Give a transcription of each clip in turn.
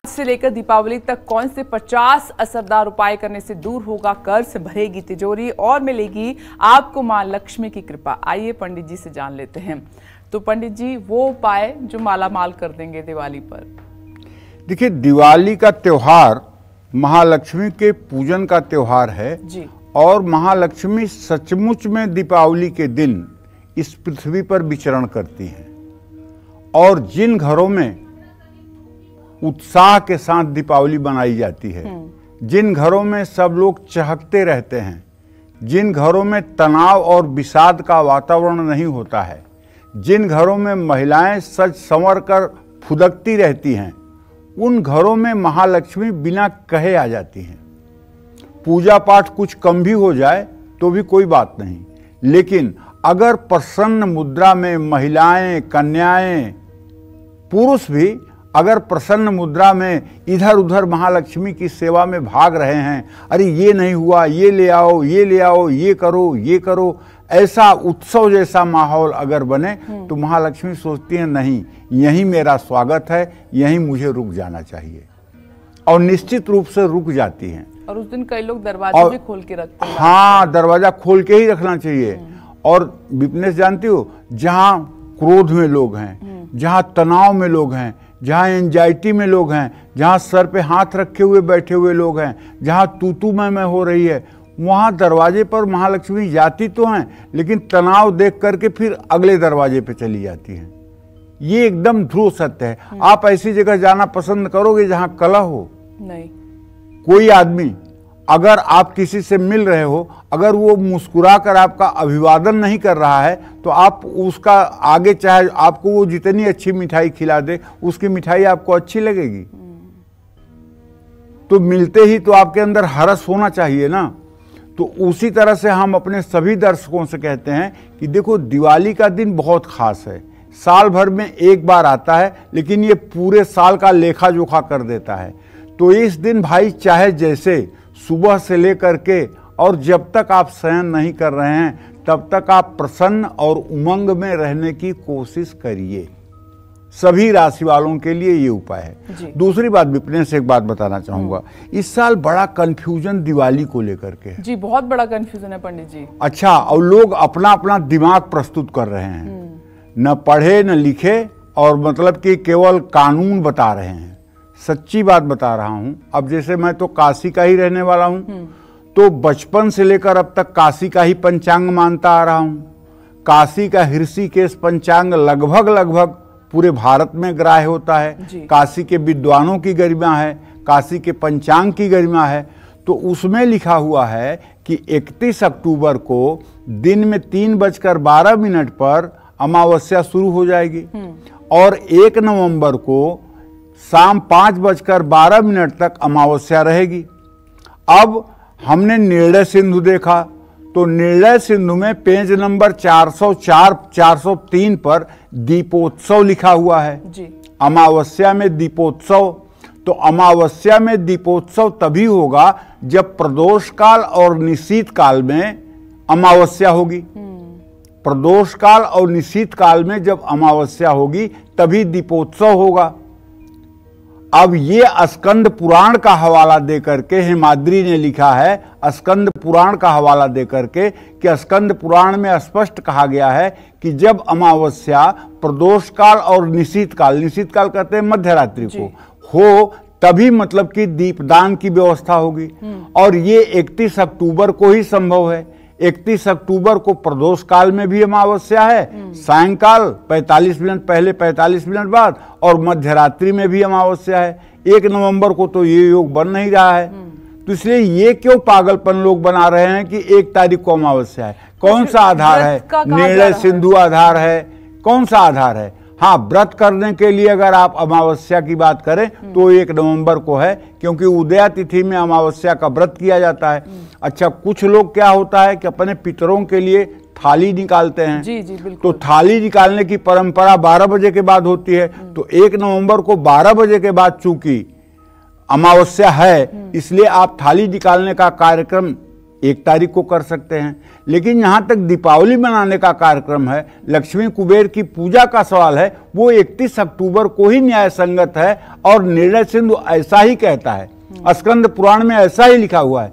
से लेकर दीपावली तक कौन से 50 असरदार उपाय करने से दूर होगा कर्ज, भरेगी तिजोरी और मिलेगी आपको मां लक्ष्मी की कृपा। आइए पंडित जी से जान लेते हैं। तो पंडित जी, वो उपाय जो माला माल कर देंगे दिवाली पर। देखिए, दिवाली का त्योहार महालक्ष्मी के पूजन का त्योहार है जी। और महालक्ष्मी सचमुच में दीपावली के दिन इस पृथ्वी पर विचरण करती हैं। और जिन घरों में उत्साह के साथ दीपावली मनाई जाती है, जिन घरों में सब लोग चहकते रहते हैं, जिन घरों में तनाव और विषाद का वातावरण नहीं होता है, जिन घरों में महिलाएं सज संवर कर फुदकती रहती हैं, उन घरों में महालक्ष्मी बिना कहे आ जाती हैं। पूजा पाठ कुछ कम भी हो जाए तो भी कोई बात नहीं, लेकिन अगर प्रसन्न मुद्रा में महिलाएं, कन्याएं, पुरुष भी अगर प्रसन्न मुद्रा में इधर उधर महालक्ष्मी की सेवा में भाग रहे हैं, अरे ये नहीं हुआ, ये ले आओ, ये ले आओ, ये करो, ये करो, ऐसा उत्सव जैसा माहौल अगर बने तो महालक्ष्मी सोचती हैं नहीं, यहीं मेरा स्वागत है, यहीं मुझे रुक जाना चाहिए, और निश्चित रूप से रुक जाती हैं। और उस दिन कई लोग दरवाजे भी खोल के रखते हैं। हाँ, दरवाजा खोल के ही रखना चाहिए। और विपनेश, जानती हो, जहाँ क्रोध में लोग हैं, जहाँ तनाव में लोग हैं, जहाँ एंजाइटी में लोग हैं, जहाँ सर पे हाथ रखे हुए बैठे हुए लोग हैं, जहाँ तूतू मैं हो रही है, वहाँ दरवाजे पर महालक्ष्मी जाती तो हैं, लेकिन तनाव देख करके फिर अगले दरवाजे पे चली जाती हैं। ये एकदम ध्रुव सत्य है। आप ऐसी जगह जाना पसंद करोगे जहाँ कलह हो? नहीं। कोई आदमी अगर आप किसी से मिल रहे हो, अगर वो मुस्कुरा कर आपका अभिवादन नहीं कर रहा है तो आप उसका आगे, चाहे आपको वो जितनी अच्छी मिठाई खिला दे, उसकी मिठाई आपको अच्छी लगेगी? तो मिलते ही तो आपके अंदर हर्ष होना चाहिए ना। तो उसी तरह से हम अपने सभी दर्शकों से कहते हैं कि देखो, दिवाली का दिन बहुत खास है, साल भर में एक बार आता है, लेकिन ये पूरे साल का लेखा जोखा कर देता है। तो इस दिन भाई, चाहे जैसे सुबह से लेकर के और जब तक आप शयन नहीं कर रहे हैं तब तक आप प्रसन्न और उमंग में रहने की कोशिश करिए। सभी राशि वालों के लिए ये उपाय है। दूसरी बात, विपने से एक बात बताना चाहूंगा, इस साल बड़ा कंफ्यूजन दिवाली को लेकर के है। जी, बहुत बड़ा कंफ्यूजन है पंडित जी। अच्छा, और लोग अपना अपना दिमाग प्रस्तुत कर रहे हैं, न पढ़े न लिखे, और मतलब कि केवल कानून बता रहे हैं। सच्ची बात बता रहा हूं, अब जैसे मैं तो काशी का ही रहने वाला हूं, तो बचपन से लेकर अब तक काशी का ही पंचांग मानता आ रहा हूं। काशी का ऋषिकेश पंचांग लगभग पूरे भारत में ग्राह्य होता है। काशी के विद्वानों की गरिमा है, काशी के पंचांग की गरिमा है। तो उसमें लिखा हुआ है कि 31 अक्टूबर को दिन में 3:12 पर अमावस्या शुरू हो जाएगी और 1 नवंबर को शाम 5:12 तक अमावस्या रहेगी। अब हमने निर्णय सिंधु देखा, तो निर्णय सिंधु में पेज नंबर 404-403 पर दीपोत्सव लिखा हुआ है जी। अमावस्या में दीपोत्सव, तो अमावस्या में दीपोत्सव तभी होगा जब प्रदोष काल और निशीत काल में अमावस्या होगी। प्रदोष काल और निशीत काल में जब अमावस्या होगी तभी दीपोत्सव होगा। अब ये स्कंद पुराण का हवाला देकर के हेमाद्री ने लिखा है, स्कंद पुराण का हवाला देकर के, कि स्कंद पुराण में स्पष्ट कहा गया है कि जब अमावस्या प्रदोष काल और निशीत काल कहते हैं मध्यरात्रि को, हो, तभी मतलब कि दीपदान की व्यवस्था होगी। और ये 31 अक्टूबर को ही संभव है। 31 अक्टूबर को प्रदोष काल में भी अमावस्या है, सायंकाल 45 मिनट पहले 45 मिनट बाद, और मध्यरात्रि में भी अमावस्या है। 1 नवंबर को तो ये योग बन नहीं रहा है। तो इसलिए ये क्यों पागलपन लोग बना रहे हैं कि 1 तारीख को अमावस्या है? कौन सा आधार है? निर्णय सिंधु आधार है? कौन सा आधार है? हाँ, व्रत करने के लिए अगर आप अमावस्या की बात करें तो 1 नवंबर को है, क्योंकि उदया तिथि में अमावस्या का व्रत किया जाता है। अच्छा, कुछ लोग क्या होता है कि अपने पितरों के लिए थाली निकालते हैं। जी जी, बिल्कुल। तो थाली निकालने की परंपरा 12 बजे के बाद होती है। तो 1 नवंबर को 12 बजे के बाद चूंकि अमावस्या है, इसलिए आप थाली निकालने का कार्यक्रम 1 तारीख को कर सकते हैं। लेकिन यहाँ तक दीपावली मनाने का कार्यक्रम है, लक्ष्मी कुबेर की पूजा का सवाल है, वो 31 अक्टूबर को ही न्याय संगत है और निर्णय सिंधु ऐसा ही कहता है, स्कंद पुराण में ऐसा ही लिखा हुआ है।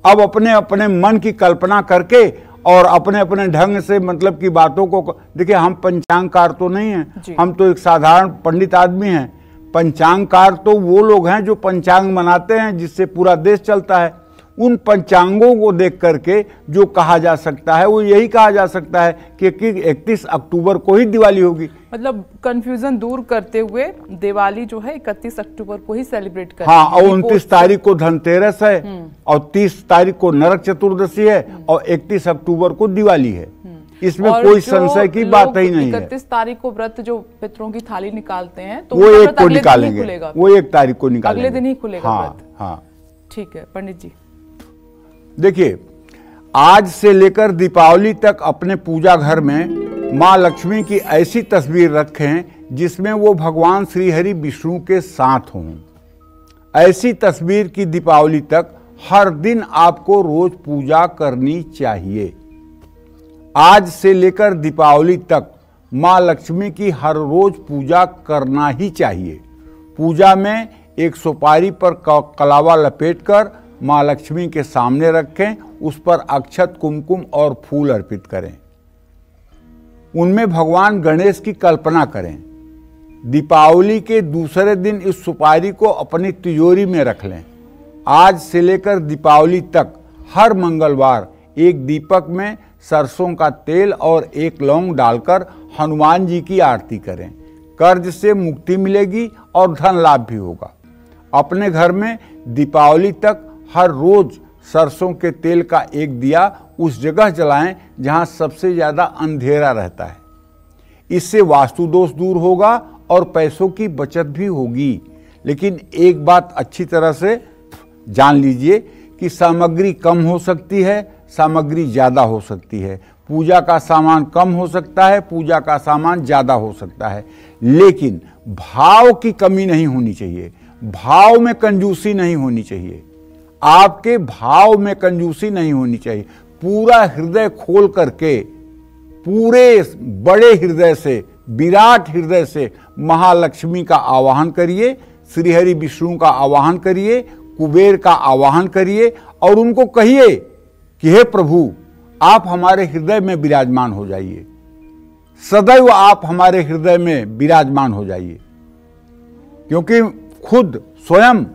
अब अपने अपने मन की कल्पना करके और अपने अपने ढंग से मतलब की बातों को देखिए, हम पंचांगकार तो नहीं हैं, हम तो एक साधारण पंडित आदमी हैं। पंचांगकार तो वो लोग हैं जो पंचांग बनाते हैं, जिससे पूरा देश चलता है। उन पंचांगों को देख करके जो कहा जा सकता है वो यही कहा जा सकता है कि 31 अक्टूबर को ही दिवाली होगी। मतलब कंफ्यूजन दूर करते हुए दिवाली जो है 31 अक्टूबर को ही सेलिब्रेट करें। हाँ, और 29 तारीख को धनतेरस है और 30 तारीख को नरक चतुर्दशी है और 31 अक्टूबर को दिवाली है। इसमें कोई संशय की बात ही नहीं है। 31 तारीख को व्रत जो पितरों की थाली निकालते हैं तो वो 1 को निकालेंगे, वो 1 तारीख को निकालेंगे, अगले दिन ही खुलेगा व्रत। हाँ, ठीक है पंडित जी। देखिए, आज से लेकर दीपावली तक अपने पूजा घर में माँ लक्ष्मी की ऐसी तस्वीर रखें जिसमें वो भगवान श्री हरि विष्णु के साथ हों। ऐसी तस्वीर की दीपावली तक हर दिन आपको रोज पूजा करनी चाहिए। आज से लेकर दीपावली तक माँ लक्ष्मी की हर रोज पूजा करना ही चाहिए। पूजा में एक सुपारी पर कलावा लपेटकर माँ लक्ष्मी के सामने रखें, उस पर अक्षत, कुमकुम और फूल अर्पित करें। उनमें भगवान गणेश की कल्पना करें। दीपावली के दूसरे दिन इस सुपारी को अपनी तिजोरी में रख लें। आज से लेकर दीपावली तक हर मंगलवार एक दीपक में सरसों का तेल और 1 लौंग डालकर हनुमान जी की आरती करें। कर्ज से मुक्ति मिलेगी और धन लाभ भी होगा। अपने घर में दीपावली तक हर रोज सरसों के तेल का 1 दिया उस जगह जलाएं जहां सबसे ज्यादा अंधेरा रहता है। इससे वास्तु दोष दूर होगा और पैसों की बचत भी होगी। लेकिन एक बात अच्छी तरह से जान लीजिए कि सामग्री कम हो सकती है, सामग्री ज्यादा हो सकती है। पूजा का सामान कम हो सकता है, पूजा का सामान ज्यादा हो सकता है, लेकिन भाव की कमी नहीं होनी चाहिए। भाव में कंजूसी नहीं होनी चाहिए। आपके भाव में कंजूसी नहीं होनी चाहिए। पूरा हृदय खोल करके, पूरे बड़े हृदय से, विराट हृदय से महालक्ष्मी का आवाहन करिए, श्रीहरि विष्णु का आवाहन करिए, कुबेर का आवाहन करिए और उनको कहिए कि हे प्रभु, आप हमारे हृदय में विराजमान हो जाइए। सदैव आप हमारे हृदय में विराजमान हो जाइए। क्योंकि खुद स्वयं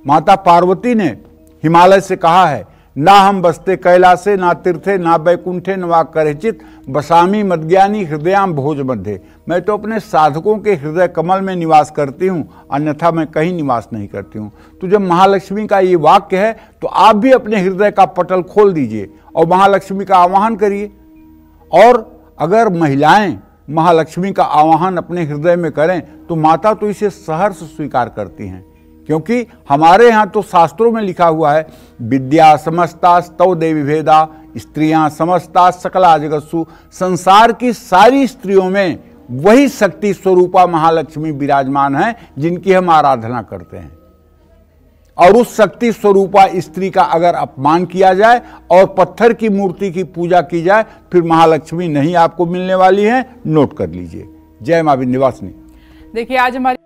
माता पार्वती ने हिमालय से कहा है, ना हम बसते कैलासे, ना तीर्थे, ना बैकुंठे, न वा करेचित, बसामी मद्ज्ञानी हृदयाम भोज मध्य। मैं तो अपने साधकों के हृदय कमल में निवास करती हूँ, अन्यथा मैं कहीं निवास नहीं करती हूँ। तो जब महालक्ष्मी का ये वाक्य है तो आप भी अपने हृदय का पटल खोल दीजिए और महालक्ष्मी का आवाहन करिए। और अगर महिलाएं महालक्ष्मी का आवाहन अपने हृदय में करें तो माता तो इसे सहर्ष स्वीकार करती हैं। क्योंकि हमारे यहाँ तो शास्त्रों में लिखा हुआ है, विद्या समस्ता स्तव देवी भेदा, स्त्रियां समस्ता सकला जगत्सु। संसार की सारी स्त्रियों में वही शक्ति स्वरूपा महालक्ष्मी विराजमान है जिनकी हम आराधना करते हैं। और उस शक्ति स्वरूपा स्त्री का अगर अपमान किया जाए और पत्थर की मूर्ति की पूजा की जाए, फिर महालक्ष्मी नहीं आपको मिलने वाली है। नोट कर लीजिए। जय मां विंध्यवासिनी। देखिए, आज हमारी